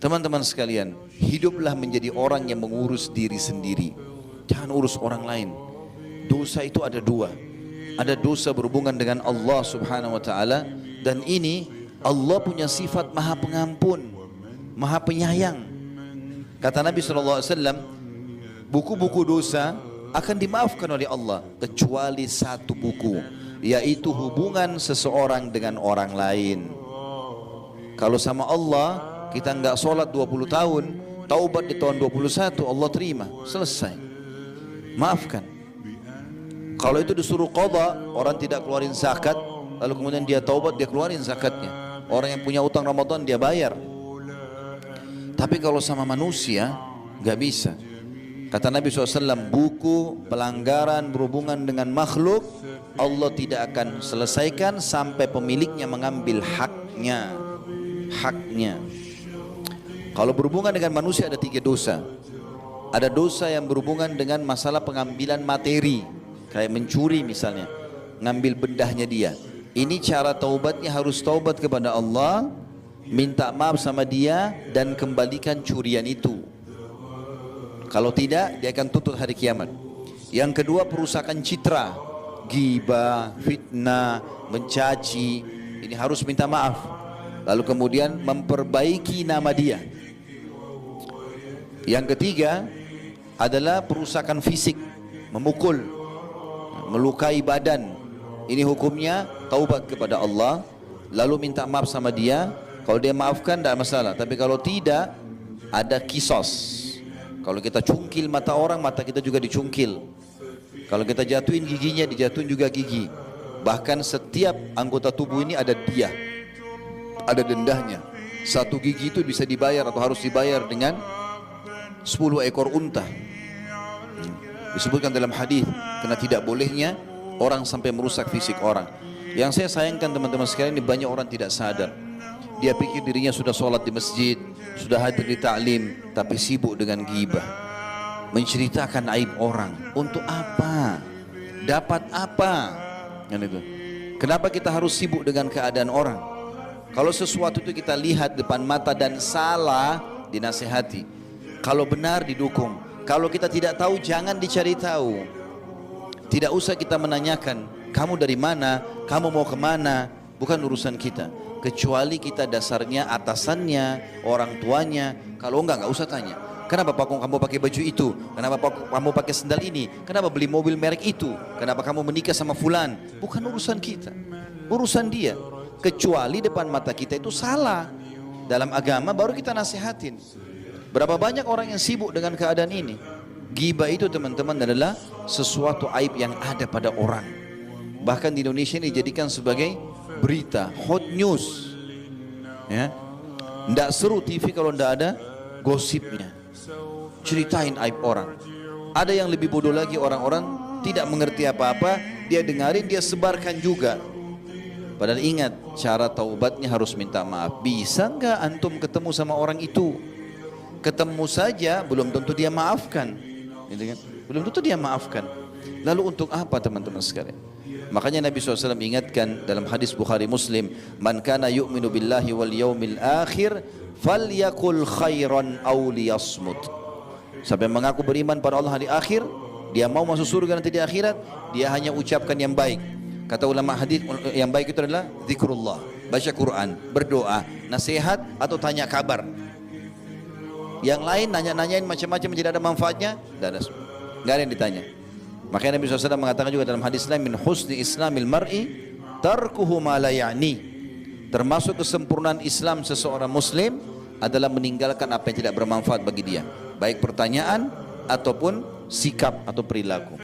Teman-teman sekalian, hiduplah menjadi orang yang mengurus diri sendiri. Jangan urus orang lain. Dosa itu ada dua. Ada dosa berhubungan dengan Allah subhanahu wa ta'ala. Dan ini Allah punya sifat maha pengampun, maha penyayang. Kata Nabi SAW, buku-buku dosa akan dimaafkan oleh Allah kecuali satu buku, yaitu hubungan seseorang dengan orang lain. Kalau sama Allah kita nggak sholat 20 tahun, taubat di tahun 21, Allah terima, selesai, maafkan. Kalau itu disuruh qadha, orang tidak keluarin zakat, lalu kemudian dia taubat, dia keluarin zakatnya. Orang yang punya utang Ramadan dia bayar. Tapi kalau sama manusia nggak bisa. Kata Nabi SAW, buku pelanggaran berhubungan dengan makhluk Allah tidak akan selesaikan sampai pemiliknya mengambil haknya. Kalau berhubungan dengan manusia ada 3 dosa. Ada dosa yang berhubungan dengan masalah pengambilan materi, kayak mencuri misalnya, ngambil bendahnya dia. Ini cara taubatnya harus taubat kepada Allah, minta maaf sama dia dan kembalikan curian itu. Kalau tidak, dia akan tuntut hari kiamat. Yang kedua, perusakan citra, ghibah, fitnah, mencaci. Ini harus minta maaf. Lalu kemudian memperbaiki nama dia. Yang ketiga adalah perusakan fisik, memukul, melukai badan. Ini hukumnya taubat kepada Allah, lalu minta maaf sama dia. Kalau dia maafkan tidak masalah, tapi kalau tidak, ada kisos. Kalau kita cungkil mata orang, mata kita juga dicungkil. Kalau kita jatuhin giginya, dijatuhin juga gigi. Bahkan setiap anggota tubuh ini ada diah, ada dendahnya. Satu gigi itu bisa dibayar atau harus dibayar dengan 10 ekor unta. Disebutkan dalam hadis, karena tidak bolehnya orang sampai merusak fisik orang. Yang saya sayangkan teman-teman sekalian, ini banyak orang tidak sadar. Dia pikir dirinya sudah sholat di masjid, sudah hadir di ta'lim, tapi sibuk dengan ghibah, menceritakan aib orang. Untuk apa? Dapat apa? Kenapa kita harus sibuk dengan keadaan orang? Kalau sesuatu itu kita lihat depan mata dan salah, dinasihati. Kalau benar, didukung. Kalau kita tidak tahu, jangan dicari tahu. Tidak usah kita menanyakan, kamu dari mana, kamu mau kemana. Bukan urusan kita. Kecuali kita dasarnya atasannya, orang tuanya. Kalau enggak usah tanya. Kenapa kamu pakai baju itu? Kenapa kamu pakai sendal ini? Kenapa beli mobil merek itu? Kenapa kamu menikah sama fulan? Bukan urusan kita, urusan dia. Kecuali depan mata kita itu salah. Dalam agama baru kita nasihatin. Berapa banyak orang yang sibuk dengan keadaan ini? Ghibah itu teman-teman adalah sesuatu aib yang ada pada orang. Bahkan di Indonesia ini dijadikan sebagai berita, hot news. Ya, nggak seru TV kalau nggak ada gosipnya. Ceritain aib orang. Ada yang lebih bodoh lagi, orang-orang tidak mengerti apa-apa, dia dengarin, dia sebarkan juga. Padahal ingat, cara taubatnya harus minta maaf. Bisa nggak antum ketemu sama orang itu? Ketemu saja belum tentu dia maafkan, gitu kan? Belum tentu dia maafkan. Lalu untuk apa teman-teman sekalian? Makanya Nabi SAW ingatkan dalam hadis Bukhari Muslim, man kana yu'minu billahi wal yaumil akhir falyakul khairan aw liyasmut. Siapa yang mengaku beriman pada Allah hari akhir, dia mau masuk surga nanti di akhirat, dia hanya ucapkan yang baik. Kata ulama hadis, yang baik itu adalah zikrullah, baca Quran, berdoa, nasihat atau tanya kabar. Yang lain nanya-nanyain macam-macam, tidak ada manfaatnya, tidak ada yang ditanya. Makanya Nabi SAW mengatakan juga dalam hadis lain, min husni islamil mar'i tarkuhu ma la ya'ni. Termasuk kesempurnaan Islam seseorang muslim adalah meninggalkan apa yang tidak bermanfaat bagi dia, baik pertanyaan ataupun sikap atau perilaku.